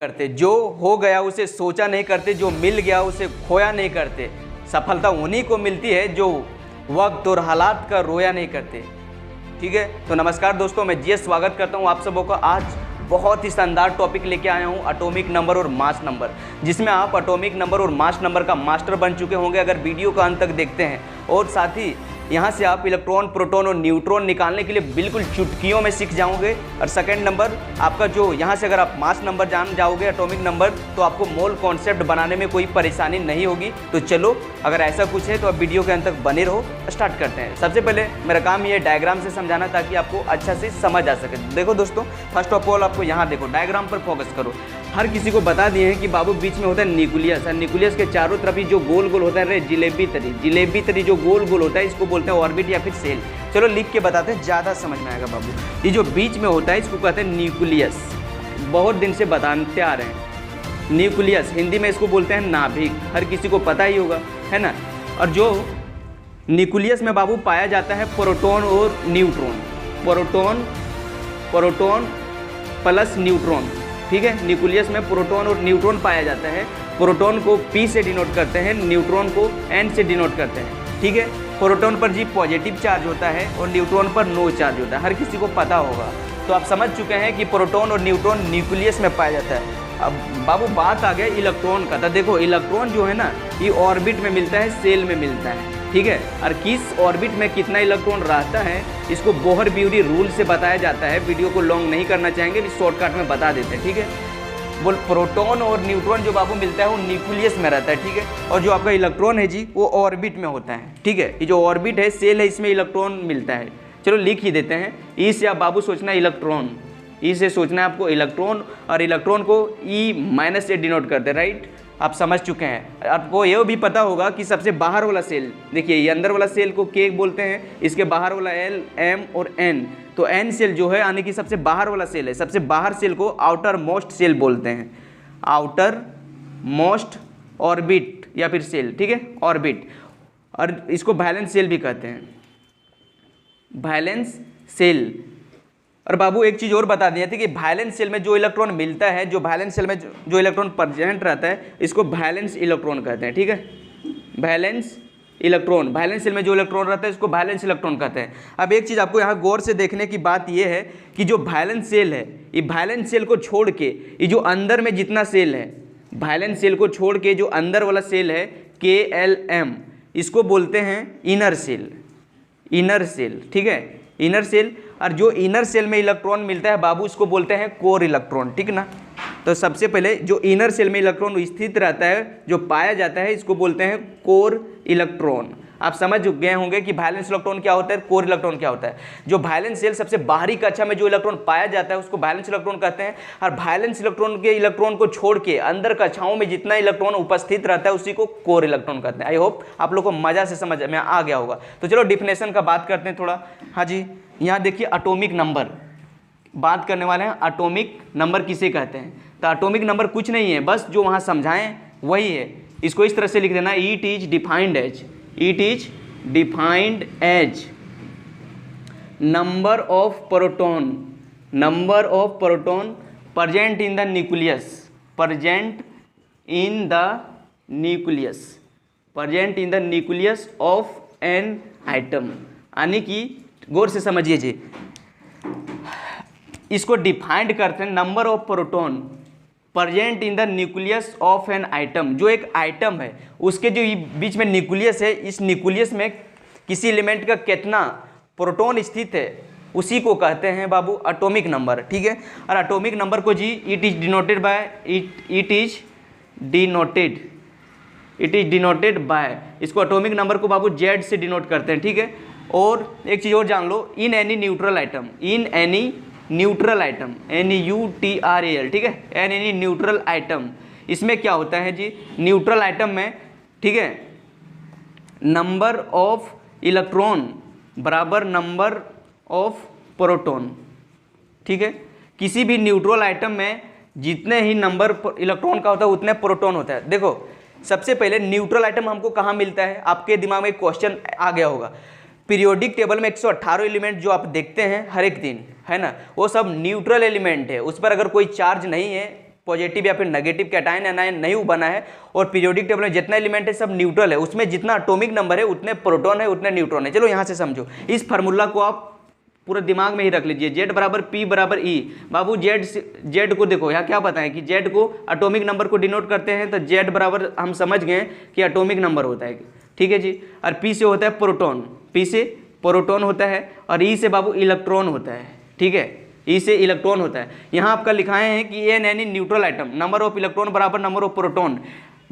करते, जो हो गया उसे सोचा नहीं करते, जो मिल गया उसे खोया नहीं करते। सफलता उन्हीं को मिलती है जो वक्त और हालात का रोया नहीं करते। ठीक है, तो नमस्कार दोस्तों, मैं जीएस स्वागत करता हूं आप सबों का। आज बहुत ही शानदार टॉपिक लेके आया हूं, एटॉमिक नंबर और मास नंबर, जिसमें आप एटॉमिक नंबर और मास नंबर का मास्टर बन चुके होंगे अगर वीडियो का अंत तक देखते हैं। और साथ ही यहाँ से आप इलेक्ट्रॉन, प्रोटॉन और न्यूट्रॉन निकालने के लिए बिल्कुल चुटकियों में सीख जाओगे। और सेकंड नंबर आपका जो यहाँ से अगर आप मास नंबर जान जाओगे, एटॉमिक नंबर, तो आपको मोल कॉन्सेप्ट बनाने में कोई परेशानी नहीं होगी। तो चलो, अगर ऐसा कुछ है तो आप वीडियो के अंत तक बने रहो। स्टार्ट करते हैं। सबसे पहले मेरा काम ये डायग्राम से समझाना ताकि आपको अच्छा से समझ आ सके। देखो दोस्तों, फर्स्ट ऑफ ऑल आपको यहाँ देखो, डायग्राम पर फोकस करो। हर किसी को बता दिए हैं कि बाबू बीच में होता है न्यूक्लियस, और न्यूक्लियस के चारों तरफ ही जो गोल गोल होता है रे जिलेबी तरी जो गोल गोल होता है, इसको बोलते हैं ऑर्बिट या फिर सेल। चलो लिख के बताते हैं, ज़्यादा समझ में आएगा बाबू। ये जो बीच में होता है इसको कहते हैं न्यूक्लियस। बहुत दिन से बताते आ रहे हैं न्यूक्लियस, हिंदी में इसको बोलते हैं नाभिक, हर किसी को पता ही होगा, है ना। और जो न्यूक्लियस में बाबू पाया जाता है प्रोटॉन और न्यूट्रॉन, प्रोटॉन प्लस न्यूट्रॉन। ठीक है, न्यूक्लियस में प्रोटॉन और न्यूट्रॉन पाया जाता है। प्रोटॉन को P से डिनोट करते हैं, न्यूट्रॉन को N से डिनोट करते हैं। ठीक है, प्रोटॉन पर जी पॉजिटिव चार्ज होता है और न्यूट्रॉन पर नो चार्ज होता है, हर किसी को पता होगा। तो आप समझ चुके हैं कि प्रोटॉन और न्यूट्रॉन न्यूक्लियस में पाया जाता है। अब बाबू बात आ गया इलेक्ट्रॉन का। तो देखो, इलेक्ट्रॉन जो है ना, ये ऑर्बिट में मिलता है, सेल में मिलता है। ठीक है, और किस ऑर्बिट में कितना इलेक्ट्रॉन रहता है इसको बोहर-ब्यूरी रूल से बताया जाता है। वीडियो को लॉन्ग नहीं करना चाहेंगे, इस शॉर्टकट में बता देते हैं। ठीक है, बोल प्रोटॉन और न्यूट्रॉन जो बाबू मिलता है वो न्यूक्लियस में रहता है। ठीक है, और जो आपका इलेक्ट्रॉन है जी वो ऑर्बिट में होता है। ठीक है, ये जो ऑर्बिट है, सेल है, इसमें इलेक्ट्रॉन मिलता है। चलो लिख ही देते हैं। ई से आप बाबू सोचना इलेक्ट्रॉन, ई से सोचना है आपको इलेक्ट्रॉन, और इलेक्ट्रॉन को E- से डिनोट करते हैं। राइट, आप समझ चुके हैं। आपको यह भी पता होगा कि सबसे बाहर वाला सेल, देखिए ये अंदर वाला सेल को K बोलते हैं, इसके बाहर वाला L, M और N। तो N सेल जो है यानी कि सबसे बाहर वाला सेल है। सबसे बाहर सेल को आउटर मोस्ट सेल बोलते हैं, आउटर मोस्ट ऑर्बिट या फिर सेल। ठीक है, ऑर्बिट, और इसको वैलेंस सेल भी कहते हैं, वैलेंस सेल। और बाबू एक चीज़ और बता दिए थे कि वैलेंस सेल में जो इलेक्ट्रॉन मिलता है, जो वैलेंस सेल में जो इलेक्ट्रॉन प्रेजेंट रहता है, इसको वैलेंस इलेक्ट्रॉन कहते हैं। ठीक है, वैलेंस इलेक्ट्रॉन, वैलेंस सेल में जो इलेक्ट्रॉन रहता है इसको वैलेंस इलेक्ट्रॉन कहते हैं। अब एक चीज़ आपको यहाँ गौर से देखने की बात यह है कि जो वैलेंस सेल है, ये वैलेंस सेल को छोड़ के ये जो अंदर में जितना सेल है, वैलेंस सेल को छोड़ के जो अंदर वाला सेल है KLM, इसको बोलते हैं इनर सेल, इनर सेल। ठीक है, इनर सेल। और जो इनर सेल में इलेक्ट्रॉन मिलता है बाबू, इसको बोलते हैं कोर इलेक्ट्रॉन। ठीक ना। तो सबसे पहले जो इनर सेल में इलेक्ट्रॉन स्थित रहता है, जो पाया जाता है, इसको बोलते हैं कोर इलेक्ट्रॉन। आप समझ गए होंगे कि वैलेंस इलेक्ट्रॉन क्या होता है, कोर इलेक्ट्रॉन क्या होता है। जो वैलेंस सेल सबसे बाहरी कक्षा में जो इलेक्ट्रॉन पाया जाता है उसको वैलेंस इलेक्ट्रॉन कहते हैं। और वैलेंस इलेक्ट्रॉन के इलेक्ट्रॉन को छोड़ के अंदर कक्षाओं में जितना इलेक्ट्रॉन उपस्थित रहता है उसी को कोर इलेक्ट्रॉन कहते हैं। आई होप आप लोग को मजा से समझ में आ गया होगा। तो चलो डिफिनेशन का बात करते हैं थोड़ा। हाँ जी, यहाँ देखिए एटॉमिक नंबर बात करने वाले हैं। एटॉमिक नंबर किसे कहते हैं? तो एटॉमिक नंबर कुछ नहीं है, बस जो वहाँ समझाएं वही है। इसको इस तरह से लिख देना, it is defined as, it is defined as number of proton, number of proton present in the nucleus, present in the nucleus, present in the nucleus of an atom. यानी कि गौर से समझिए जी, इसको डिफाइंड करते हैं number of proton present in the nucleus of an item. जो एक item है उसके जो बीच में न्यूक्लियस है, इस न्यूक्लियस में किसी एलिमेंट का कितना प्रोटॉन स्थित है उसी को कहते हैं बाबू एटॉमिक नंबर। ठीक है, और एटॉमिक नंबर को जी it is denoted by, it is denoted, it is denoted by, इसको एटॉमिक नंबर को बाबू Z से डिनोट करते हैं। ठीक है, और एक चीज़ और जान लो, in any neutral atom, in any neutral atom, NUTRAL। ठीक है, एन एनी न्यूट्रल आइटम, इसमें क्या होता है जी, न्यूट्रल आइटम में, ठीक है, नंबर ऑफ इलेक्ट्रॉन बराबर नंबर ऑफ प्रोटॉन। ठीक है, किसी भी न्यूट्रल आइटम में जितने ही नंबर इलेक्ट्रॉन का होता है उतने प्रोटॉन होता है। देखो सबसे पहले न्यूट्रल आइटम हमको कहाँ मिलता है, आपके दिमाग में एक क्वेश्चन आ गया होगा। पीरियोडिक टेबल में 118 एलिमेंट जो आप देखते हैं हर एक दिन, है ना, वो सब न्यूट्रल एलिमेंट है। उस पर अगर कोई चार्ज नहीं है, पॉजिटिव या फिर नेगेटिव कैटायन एनायन नहीं बना है, और पीरियोडिक टेबल में जितना एलिमेंट है सब न्यूट्रल है, उसमें जितना एटॉमिक नंबर है उतने प्रोटॉन है उतने न्यूट्रॉन है। चलो यहाँ से समझो, इस फार्मूला को आप पूरा दिमाग में ही रख लीजिए, जेड बराबर पी बराबर ई। बाबू जेड को देखो यहाँ क्या बताएं कि जेड को एटॉमिक नंबर को डिनोट करते हैं, तो जेड बराबर हम समझ गए कि एटॉमिक नंबर होता है, ठीक है जी। और पी से होता है प्रोटॉन, पी से प्रोटॉन होता है, और ई से बाबू इलेक्ट्रॉन होता है, ठीक है, ई से इलेक्ट्रॉन होता है। यहाँ आपका लिखाए हैं कि an any neutral item, number of electron बराबर नंबर ऑफ प्रोटॉन,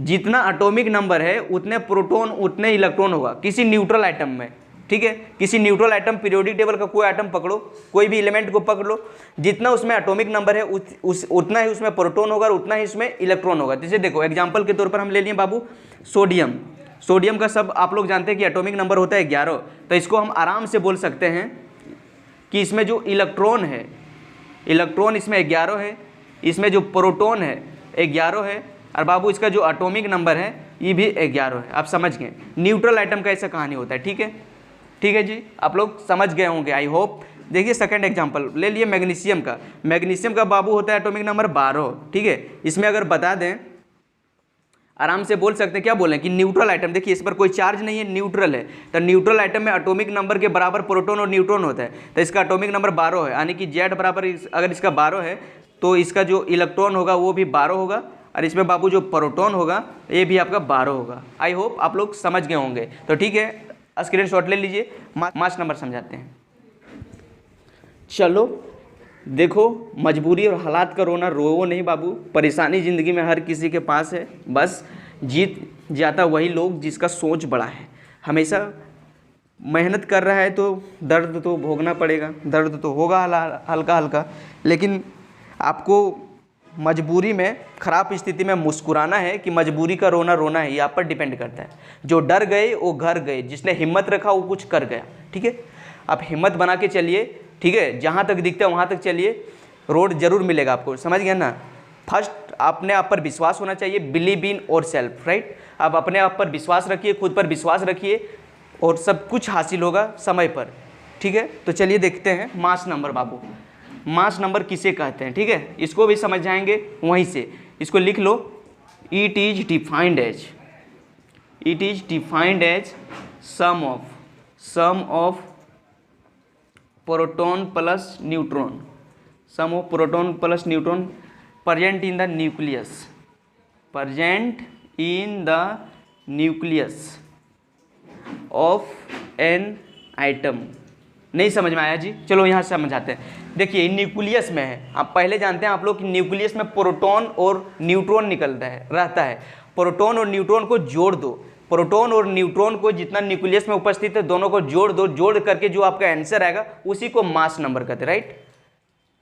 जितना एटॉमिक नंबर है उतने प्रोटॉन उतने इलेक्ट्रॉन होगा किसी न्यूट्रल आइटम में, ठीक है। किसी न्यूट्रल आइटम पीरियोडिक टेबल का कोई आइटम पकड़ो, कोई भी एलिमेंट को पकड़ लो, जितना उसमें एटॉमिक नंबर है उतना ही उसमें प्रोटॉन होगा और उतना ही उसमें इलेक्ट्रॉन होगा। जैसे देखो एग्जांपल के तौर पर हम ले लिए बाबू सोडियम, सोडियम का सब आप लोग जानते हैं कि एटॉमिक नंबर होता है 11, तो इसको हम आराम से बोल सकते हैं कि इसमें जो इलेक्ट्रॉन है, इलेक्ट्रॉन इसमें 11 है, इसमें जो प्रोटॉन है 11 है, और बाबू इसका जो एटॉमिक नंबर है ये भी 11 है। आप समझ गए न्यूट्रल आइटम का ऐसा कहानी होता है, ठीक है, ठीक है जी, आप लोग समझ गए होंगे आई होप। देखिए सेकंड एग्जांपल ले लिए मैग्नीशियम का, मैग्नीशियम का बाबू होता है एटॉमिक नंबर 12, ठीक है। इसमें अगर बता दें आराम से बोल सकते हैं, क्या बोलें कि न्यूट्रल आइटम, देखिए इस पर कोई चार्ज नहीं है, न्यूट्रल है, तो न्यूट्रल आइटम में एटॉमिक नंबर के बराबर प्रोटॉन और न्यूट्रॉन होता है, तो इसका एटॉमिक नंबर 12 है, यानी कि जेड बराबर अगर इसका 12 है तो इसका जो इलेक्ट्रॉन होगा वो भी 12 होगा, और इसमें बाबू जो प्रोटॉन होगा ये भी आपका 12 होगा। आई होप आप लोग समझ गए होंगे। तो ठीक है, स्क्रीनशॉट ले लीजिए, मास नंबर समझाते हैं। चलो देखो, मजबूरी और हालात का रोना रोवो नहीं बाबू, परेशानी ज़िंदगी में हर किसी के पास है, बस जीत जाता वही लोग जिसका सोच बड़ा है। हमेशा मेहनत कर रहा है तो दर्द तो भोगना पड़ेगा, दर्द तो होगा हल्का हल्का, लेकिन आपको मजबूरी में ख़राब स्थिति में मुस्कुराना है कि मजबूरी का रोना रोना है, ये आप पर डिपेंड करता है। जो डर गए वो घर गए, जिसने हिम्मत रखा वो कुछ कर गया, ठीक है। आप हिम्मत बना के चलिए, ठीक है, जहाँ तक दिखता है वहाँ तक चलिए, रोड जरूर मिलेगा आपको, समझ गए ना। फर्स्ट अपने आप पर विश्वास होना चाहिए, बिलीव इन और सेल्फ, राइट। आप अपने आप पर विश्वास रखिए, खुद पर विश्वास रखिए, और सब कुछ हासिल होगा समय पर, ठीक है। तो चलिए देखते हैं मास नंबर बाबू, मास नंबर किसे कहते हैं, ठीक है, इसको भी समझ जाएंगे वहीं से। इसको लिख लो, it is defined as sum of proton plus neutron, sum of proton plus neutron present in the nucleus of an atom. नहीं समझ में आया जी, चलो यहाँ से समझाते हैं। देखिए न्यूक्लियस में है, आप पहले जानते हैं आप लोग कि न्यूक्लियस में प्रोटॉन और न्यूट्रॉन रहता है। प्रोटॉन और न्यूट्रॉन को जोड़ दो, प्रोटॉन और न्यूट्रॉन को जितना न्यूक्लियस में उपस्थित है दोनों को जोड़ दो, जोड़ करके जो आपका आंसर आएगा उसी को मास नंबर कहते हैं, राइट।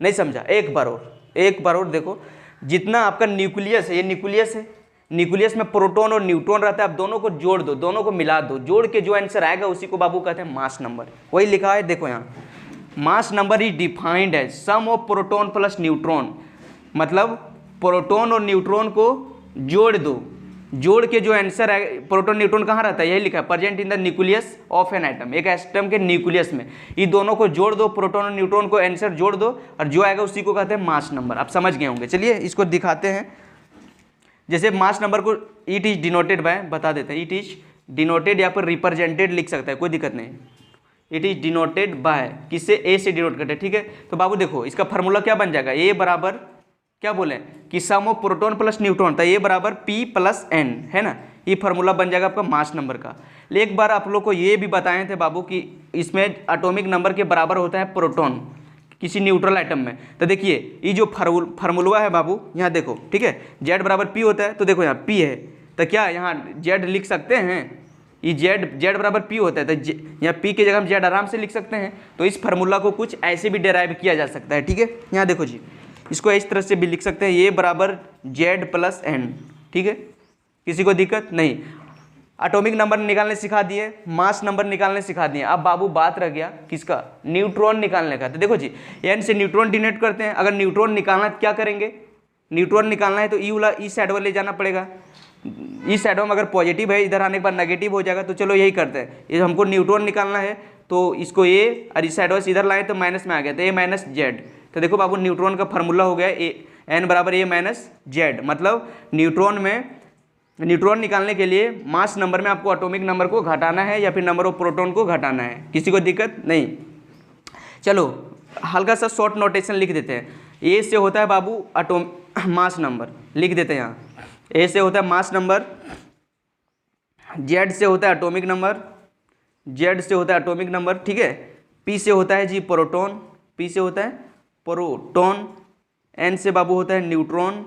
नहीं समझा, एक बार और देखो, जितना आपका न्यूक्लियस है, ये न्यूक्लियस है, न्यूक्लियस में प्रोटॉन और न्यूट्रॉन रहता है, आप दोनों को जोड़ दो, दोनों को मिला दो, जोड़ के जो आंसर आएगा उसी को बाबू कहते हैं मास नंबर। वही लिखा है देखो यहाँ, mass number is defined as sum of proton plus neutron, मतलब प्रोटॉन और न्यूट्रॉन को जोड़ दो, जोड़ के जो आंसर है, प्रोटॉन न्यूट्रॉन कहाँ रहता है, यही लिखा है, present in the nucleus of an item, एक एटम के न्यूक्लियस में। ये दोनों को जोड़ दो, प्रोटॉन और न्यूट्रॉन को आंसर जोड़ दो, और जो आएगा उसी को कहते हैं मास नंबर। आप समझ गए होंगे। चलिए इसको दिखाते हैं। जैसे मास नंबर को इट इज डिनोटेड बाय, बता देते हैं, इट इज डिनोटेड या फिर रिप्रेजेंटेड लिख सकता है, कोई दिक्कत नहीं। इट इज डिनोटेड बाय, किससे, ए से डिनोट करते हैं, ठीक है। तो बाबू देखो इसका फार्मूला क्या बन जाएगा, ए बराबर क्या बोले कि सम ऑफ प्रोटॉन प्लस न्यूट्रॉन, तो ए बराबर पी प्लस एन, है ना, ये फार्मूला बन जाएगा आपका मास नंबर का। लेकिन एक बार आप लोग को ये भी बताए थे बाबू कि इसमें एटॉमिक नंबर के बराबर होता है प्रोटॉन किसी न्यूट्रल आइटम में। तो देखिए ये जो फार्मूला है बाबू, यहाँ देखो, ठीक है, जेड बराबर पी होता है, तो देखो यहाँ पी है, तो क्या यहाँ जेड लिख सकते हैं, ये जेड बराबर पी होता है, तो यहाँ पी की जगह हम जेड आराम से लिख सकते हैं। तो इस फार्मूला को कुछ ऐसे भी डेराइव किया जा सकता है, ठीक है। यहाँ देखो जी, इसको इस तरह से भी लिख सकते हैं, ये बराबर जेड प्लस एन, ठीक है, किसी को दिक्कत नहीं। एटॉमिक नंबर निकालने सिखा दिए, मास नंबर निकालने सिखा दिए। अब बाबू बात रह गया किसका, न्यूट्रॉन निकालने का। तो देखो जी, एन से न्यूट्रॉन डिनोट करते हैं, अगर न्यूट्रॉन निकालना क्या करेंगे, न्यूट्रॉन निकालना है तो ई वाला ई साइड वाला ले जाना पड़ेगा। इस साइड में अगर पॉजिटिव है, इधर आने के बाद नेगेटिव हो जाएगा, तो चलो यही करते हैं, ये हमको न्यूट्रॉन निकालना है तो इसको ए और इस साइड से इधर लाए तो माइनस में आ गया, तो ए माइनस जेड। तो देखो बाबू न्यूट्रॉन का फार्मूला हो गया n बराबर a माइनस जेड, मतलब न्यूट्रॉन निकालने के लिए मास नंबर में आपको एटॉमिक नंबर को घटाना है या फिर नंबर ऑफ प्रोटॉन को घटाना है। किसी को दिक्कत नहीं। चलो हल्का सा शॉर्ट नोटेशन लिख देते हैं। ए से होता है बाबू मास नंबर, लिख देते हैं यहाँ। ए से होता है मास नंबर, जेड से होता है एटॉमिक नंबर, जेड से होता है एटॉमिक नंबर, ठीक है। पी से होता है जी प्रोटॉन, पी से होता है प्रोटॉन, एन से बाबू होता है न्यूट्रॉन,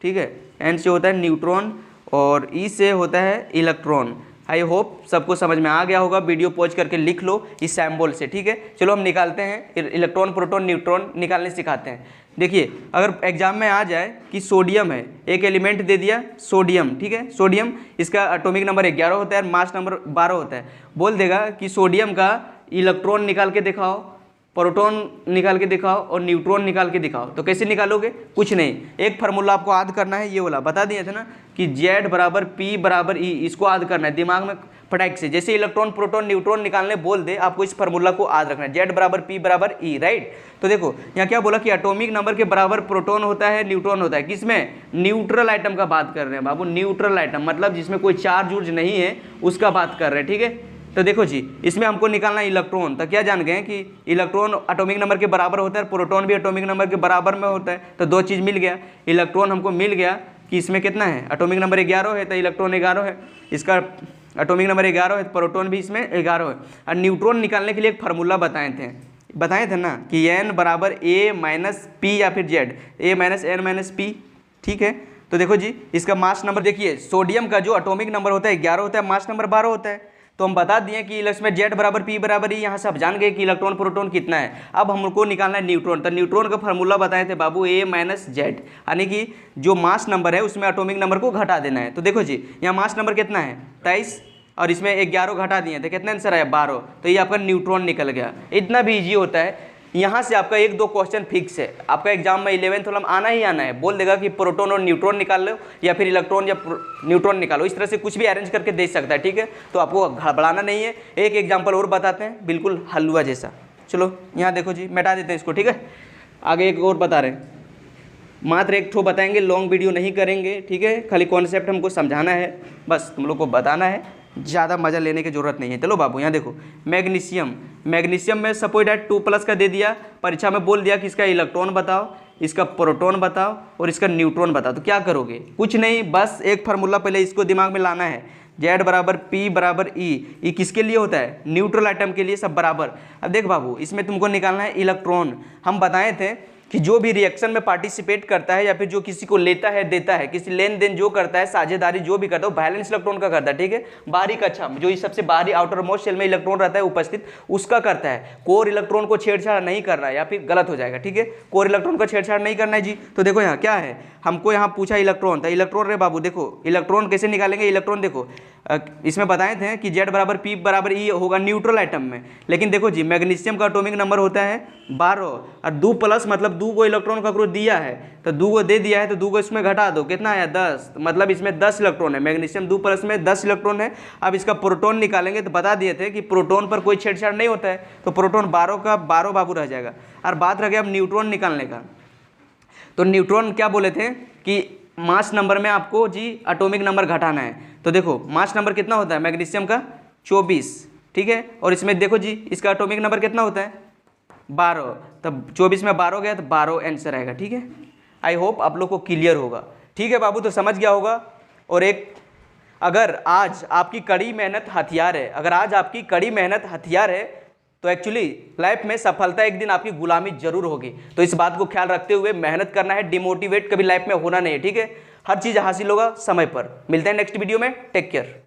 ठीक है, एन से होता है न्यूट्रॉन, और ई से होता है इलेक्ट्रॉन। आई होप सबको समझ में आ गया होगा। वीडियो पॉज करके लिख लो इस सिंबल से, ठीक है। चलो हम निकालते हैं, इलेक्ट्रॉन प्रोटॉन न्यूट्रॉन निकालने सिखाते हैं। देखिए अगर एग्जाम में आ जाए कि सोडियम है, एक एलिमेंट दे दिया सोडियम, ठीक है, सोडियम, इसका एटॉमिक नंबर 11 होता है और मास नंबर 12 होता है। बोल देगा कि सोडियम का इलेक्ट्रॉन निकाल के दिखाओ, प्रोटॉन निकाल के दिखाओ और न्यूट्रॉन निकाल के दिखाओ। तो कैसे निकालोगे? कुछ नहीं, एक फार्मूला आपको याद करना है, ये वाला बता दिए थे ना कि Z बराबर P बराबर E, इसको याद करना है दिमाग में फटाक से। जैसे इलेक्ट्रॉन प्रोटॉन न्यूट्रॉन निकालने बोल दे, आपको इस फार्मूला को याद रखना है, Z बराबर P बराबर E, राइट। तो देखो यहाँ क्या बोला कि एटॉमिक नंबर के बराबर प्रोटॉन होता है, न्यूट्रॉन होता है। किसमें? न्यूट्रल आइटम का बात कर रहे हैं बाबू, न्यूट्रल आइटम मतलब जिसमें कोई चार्ज उर्ज नहीं है उसका बात कर रहे हैं, ठीक है। तो देखो जी इसमें हमको निकालना है इलेक्ट्रॉन। तो क्या जान गए कि इलेक्ट्रॉन एटॉमिक नंबर के बराबर होता है, प्रोटॉन भी एटॉमिक नंबर के बराबर में होता है। तो दो चीज़ मिल गया, इलेक्ट्रॉन हमको मिल गया कि इसमें कितना है, एटॉमिक नंबर 11 है तो इलेक्ट्रॉन 11 है, इसका एटॉमिक नंबर 11 है, प्रोटॉन भी इसमें 11 है। और न्यूट्रॉन निकालने के लिए एक फार्मूला बताए थे ना कि n बराबर a माइनस पी या फिर z, a minus n minus P, ठीक है। तो देखो जी इसका मास नंबर देखिए, सोडियम का जो एटॉमिक नंबर होता है 11 होता है, मास नंबर 12 होता है। तो हम बता दिए कि इसमें Z बराबर P बराबर ही, यहाँ से आप जान गए कि इलेक्ट्रॉन प्रोटॉन कितना है। अब हमको निकालना है न्यूट्रॉन। तो न्यूट्रॉन का फार्मूला बताए थे बाबू A माइनस जेड, यानी कि जो मास नंबर है उसमें एटॉमिक नंबर को घटा देना है। तो देखो जी यहाँ मास नंबर कितना है 23 और इसमें 11 घटा दिए थे, कितना आंसर आया 12। तो ये आपका न्यूट्रॉन निकल गया। इतना भी ईजी होता है। यहाँ से आपका 1-2 क्वेश्चन फिक्स है, आपका एग्जाम में 11th वाला आना ही आना है। बोल देगा कि प्रोटॉन और न्यूट्रॉन निकाल लो या फिर इलेक्ट्रॉन या न्यूट्रॉन निकालो, इस तरह से कुछ भी अरेंज करके दे सकता है, ठीक है। तो आपको घबराना नहीं है। एक एग्जाम्पल और बताते हैं, बिल्कुल हलवा जैसा। चलो यहाँ देखो जी, मिटा देते हैं इसको, ठीक है। आगे एक और बता रहे हैं, मात्र एक ठो बताएंगे, लॉन्ग वीडियो नहीं करेंगे, ठीक है। खाली कॉन्सेप्ट हमको समझाना है, बस तुम लोग को बताना है, ज़्यादा मज़ा लेने की जरूरत नहीं है। चलो बाबू यहाँ देखो, मैग्नीशियम में सपोज डैट 2+ का दे दिया, परीक्षा में बोल दिया कि इसका इलेक्ट्रॉन बताओ, इसका प्रोटॉन बताओ और इसका न्यूट्रॉन बताओ। तो क्या करोगे? कुछ नहीं, बस एक फार्मूला पहले इसको दिमाग में लाना है, Z बराबर P बराबर E किसके लिए होता है? न्यूट्रल आइटम के लिए, सब बराबर। अब देख बाबू इसमें तुमको निकालना है इलेक्ट्रॉन। हम बताए थे कि जो भी रिएक्शन में पार्टिसिपेट करता है या फिर जो किसी को लेता है देता है, किसी लेन देन जो करता है, साझेदारी जो भी करता है, वो वैलेंस इलेक्ट्रॉन का करता है, ठीक है। बाहरी कक्षा जो इस सबसे बाहरी आउटर मोस्ट शेल में इलेक्ट्रॉन रहता है उपस्थित, उसका करता है। कोर इलेक्ट्रॉन को छेड़छाड़ नहीं कर रहा है या फिर गलत हो जाएगा, ठीक है। कोर इलेक्ट्रॉन को छेड़छाड़ नहीं करना है जी। तो देखो यहाँ क्या है, हमको यहाँ पूछा इलेक्ट्रॉन, तो इलेक्ट्रॉन रे बाबू देखो इलेक्ट्रॉन कैसे निकालेंगे। इलेक्ट्रॉन देखो इसमें बताए थे कि Z बराबर P बराबर E होगा न्यूट्रल आइटम में। लेकिन देखो जी मैग्नीशियम का एटॉमिक नंबर होता है 12 और 2+ मतलब 2 को इलेक्ट्रॉन का दिया है, तो 2 को दे दिया है तो 2 को इसमें घटा दो, कितना आया 10, मतलब इसमें 10 इलेक्ट्रॉन है। मैग्नीशियम 2+ में 10 इलेक्ट्रॉन है। अब इसका प्रोटॉन निकालेंगे तो बता दिए थे कि प्रोटॉन पर कोई छेड़छाड़ नहीं होता है, तो प्रोटॉन 12 का 12 बाबू रह जाएगा। और बात रह गया अब न्यूट्रॉन निकालने का। तो न्यूट्रॉन क्या बोले थे कि मास नंबर में आपको जी एटॉमिक नंबर घटाना है। तो देखो मास नंबर कितना होता है मैग्नीशियम का 24, ठीक है। और इसमें देखो जी इसका एटॉमिक नंबर कितना होता है 12, तब 24 में 12 गया तो 12 आंसर आएगा, ठीक है। आई होप आप लोग को क्लियर होगा, ठीक है बाबू। तो समझ गया होगा। और एक, अगर आज आपकी कड़ी मेहनत हथियार है, अगर आज आपकी कड़ी मेहनत हथियार है तो एक्चुअली लाइफ में सफलता एक दिन आपकी गुलामी जरूर होगी। तो इस बात को ख्याल रखते हुए मेहनत करना है, डिमोटिवेट कभी लाइफ में होना नहीं है, ठीक है। हर चीज़ हासिल होगा समय पर। मिलते हैं नेक्स्ट वीडियो में, टेक केयर।